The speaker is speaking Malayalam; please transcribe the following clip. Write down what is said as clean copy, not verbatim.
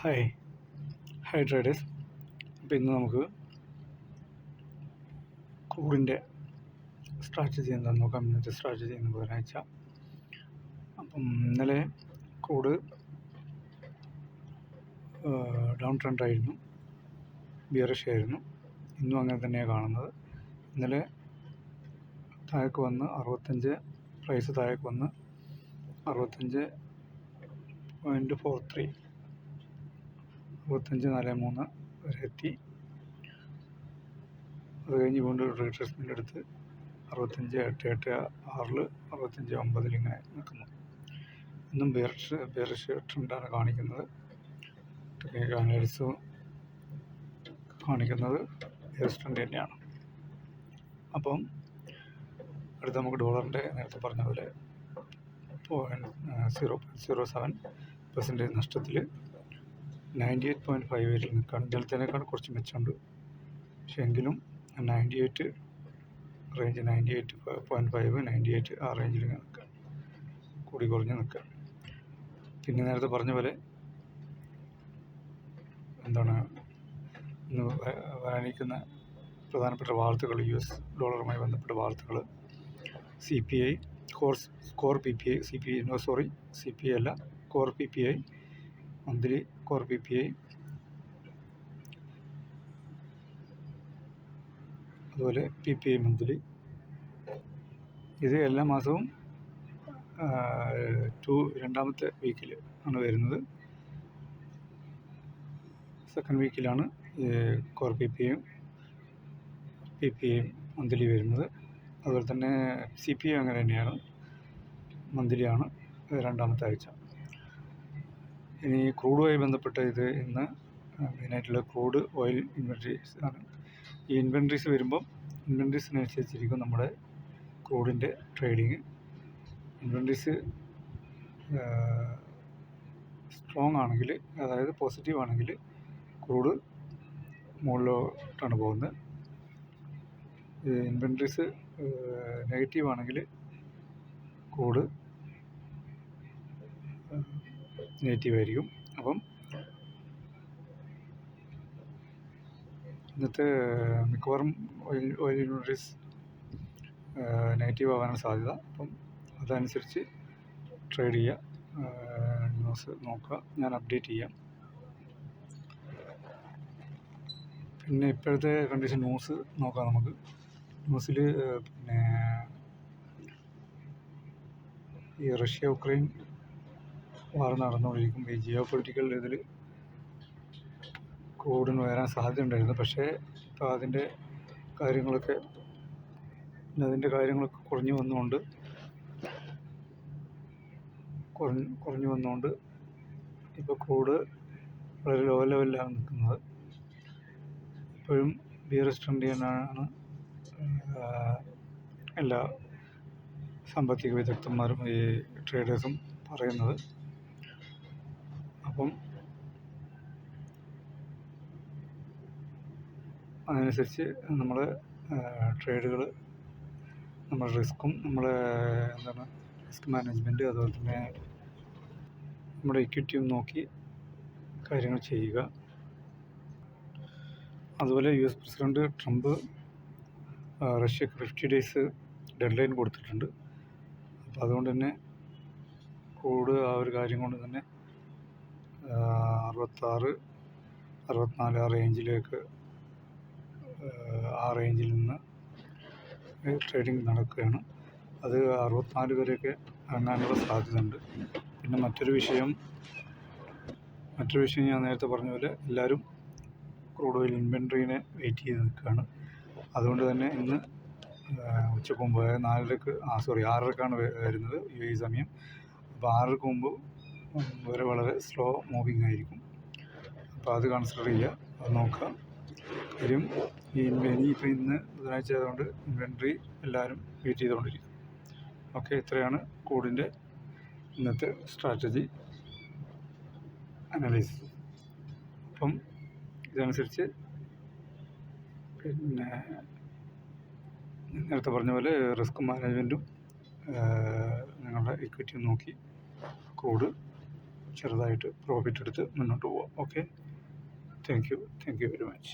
Hi hi traders. അപ്പോൾ ഇന്ന് നമുക്ക് ക്രൂഡിൻ്റെ സ്ട്രാറ്റജി എന്താണെന്ന് നോക്കാം. ഇന്നത്തെ സ്ട്രാറ്റജി ഇന്ന് ബുധനാഴ്ച. അപ്പം ഇന്നലെ ക്രൂഡ് ഡൗൺ ട്രെൻഡായിരുന്നു, ബിയറിഷ് ആയിരുന്നു. ഇന്നും അങ്ങനെ തന്നെയാണ് കാണുന്നത്. ഇന്നലെ താഴേക്ക് വന്ന് 65 പ്രൈസ് താഴേക്ക് വന്ന് 65.43 65.43 വരെ എത്തി. അത് കഴിഞ്ഞ് വീണ്ടും റീട്രേസ്മെൻ്റ് എടുത്ത് 65.886 65.9 ഇങ്ങനെ നിൽക്കുന്നു. ഇന്നും ബെയറിഷ് ട്രെൻഡാണ് കാണിക്കുന്നത്. ടെക്നിക്കൽ അനലിസ്റ്റ് കാണിക്കുന്നത് ബെയറിഷ് ട്രെൻഡ് തന്നെയാണ്. അപ്പം അടുത്ത് നമുക്ക് ഡോളറിൻ്റെ നേരത്തെ പറഞ്ഞ പോലെ 0.07% നഷ്ടത്തിൽ 98.58 നിൽക്കുകയാണ്. ഇന്നലത്തേക്കാൾ കുറച്ച് മെച്ചമുണ്ട്, പക്ഷേ എങ്കിലും 98 റേഞ്ച് 98.5 98 ആ റേഞ്ചിൽ നിൽക്കുക, കൂടി കുറഞ്ഞ് നിൽക്കുക. പിന്നെ നേരത്തെ പറഞ്ഞ പോലെ എന്താണ് ഇന്ന് വരാനിരിക്കുന്ന പ്രധാനപ്പെട്ട വാർത്തകൾ, US ഡോളറുമായി ബന്ധപ്പെട്ട വാർത്തകൾ, CPI കോർ PPI CPI അല്ല, core PPI monthly core PPI, അതുപോലെ PPI മന്ത്ലി. ഇത് എല്ലാ മാസവും രണ്ടാമത്തെ വീക്കിൽ ആണ് വരുന്നത്. സെക്കൻഡ് വീക്കിലാണ് കോർ PPIയും PPIയും മന്ത്ലി വരുന്നത്. അതുപോലെ തന്നെ CPI അങ്ങനെ തന്നെയാണ്, മന്ത്ലിയാണ് രണ്ടാമത്തെ ആഴ്ച. ഇനി ക്രൂഡുമായി ബന്ധപ്പെട്ട ഇത് ഇന്ന് മെയിനായിട്ടുള്ള ക്രൂഡ് ഓയിൽ ഇൻവെൻട്രീസ് ആണ്. ഈ ഇൻവെൻട്രീസ് വരുമ്പം ഇൻവെൻട്രീസിനനുസരിച്ചിരിക്കും നമ്മുടെ ക്രൂഡിൻ്റെ ട്രേഡിങ്. ഇൻവെൻട്രീസ് സ്ട്രോങ് ആണെങ്കിൽ, അതായത് പോസിറ്റീവ് ആണെങ്കിൽ ക്രൂഡ് മുകളിലോട്ടാണ് പോകുന്നത്. ഇൻവെൻട്രീസ് നെഗറ്റീവ് ആണെങ്കിൽ ക്രൂഡ് നെഗറ്റീവായിരിക്കും. അപ്പം ഇന്നത്തെ മിക്കവാറും ഓയിൽ ഇൻവെൻട്രീസ് നെഗറ്റീവ് ആവാനാണ് സാധ്യത. അപ്പം അതനുസരിച്ച് ട്രേഡ് ചെയ്യുക, ന്യൂസ് നോക്കുക, ഞാൻ അപ്ഡേറ്റ് ചെയ്യാം. പിന്നെ ഇപ്പോഴത്തെ കണ്ടീഷൻ ന്യൂസ് നോക്കാം നമുക്ക്. ന്യൂസിൽ പിന്നെ ഈ റഷ്യ ഉക്രൈൻ വാർ നടന്നുകൊണ്ടിരിക്കുമ്പോൾ ഈ ജിയോ പൊളിറ്റിക്കൽ ഇതിൽ ക്രൂഡിന് വരാൻ സാധ്യതയുണ്ടായിരുന്നു. പക്ഷേ ഇപ്പോൾ അതിൻ്റെ കാര്യങ്ങളൊക്കെ കുറഞ്ഞു വന്നുകൊണ്ട് ഇപ്പോൾ ക്രൂഡ് വളരെ ലോ ലെവലിലാണ് നിൽക്കുന്നത്. ഇപ്പോഴും ബിയറിഷ് ട്രെൻഡ് തന്നെയാണ് എല്ലാ സാമ്പത്തിക വിദഗ്ധന്മാരും ഈ ട്രേഡേഴ്സും പറയുന്നത്. അപ്പം അതനുസരിച്ച് നമ്മൾ ട്രേഡുകൾ, നമ്മുടെ റിസ്ക്കും, റിസ്ക് മാനേജ്മെൻറ്റ്, അതുപോലെ തന്നെ നമ്മുടെ ഇക്വിറ്റിയും നോക്കി കാര്യങ്ങൾ ചെയ്യുക. അതുപോലെ US പ്രസിഡന്റ് ട്രംപ് റഷ്യക്ക് 50 days ഡെഡ് ലൈൻ കൊടുത്തിട്ടുണ്ട്. അപ്പോൾ അതുകൊണ്ട് തന്നെ ക്രൂഡ് ആ ഒരു കാര്യം കൊണ്ട് തന്നെ 66 64 ആ റേഞ്ചിലേക്ക്, ആ റേഞ്ചിൽ നിന്ന് ട്രേഡിംഗ് നടക്കുകയാണ്. അത് 64 വരെയൊക്കെ ഇറങ്ങാനുള്ള സാധ്യതയുണ്ട്. പിന്നെ മറ്റൊരു വിഷയം ഞാൻ നേരത്തെ പറഞ്ഞ പോലെ എല്ലാവരും ക്രൂഡ് ഓയിൽ ഇൻവെൻട്രീനെ വെയിറ്റ് ചെയ്ത് നിൽക്കുകയാണ്. അതുകൊണ്ട് തന്നെ ഇന്ന് ഉച്ചക്ക് മുമ്പ് 6:30 വരുന്നത് UAE സമയം. അപ്പോൾ 6:00 മുമ്പ് വരെ വളരെ സ്ലോ മൂവിങ് ആയിരിക്കും. അപ്പോൾ അത് കൺസിഡർ ചെയ്യുക, അത് നോക്കുക. കാര്യം ഇനിയിപ്പോൾ ഇന്ന് ബുധനാഴ്ച ആയതുകൊണ്ട് ഇൻവെൻട്രി എല്ലാവരും വെയിറ്റ് ചെയ്തുകൊണ്ടിരിക്കും. ഓക്കെ, ഇത്രയാണ് ക്രൂഡിൻ്റെ ഇന്നത്തെ സ്ട്രാറ്റജി അനലൈസിസ്. അപ്പം ഇതനുസരിച്ച് പിന്നെ നേരത്തെ പറഞ്ഞ പോലെ റിസ്ക് മാനേജ്മെൻറ്റും നിങ്ങളുടെ ഇക്വിറ്റിയും നോക്കി ക്രൂഡ് ചെറുതായിട്ട് പ്രോഫിറ്റ് എടുത്ത് മുന്നോട്ട് പോവാം. Okay, thank you very much.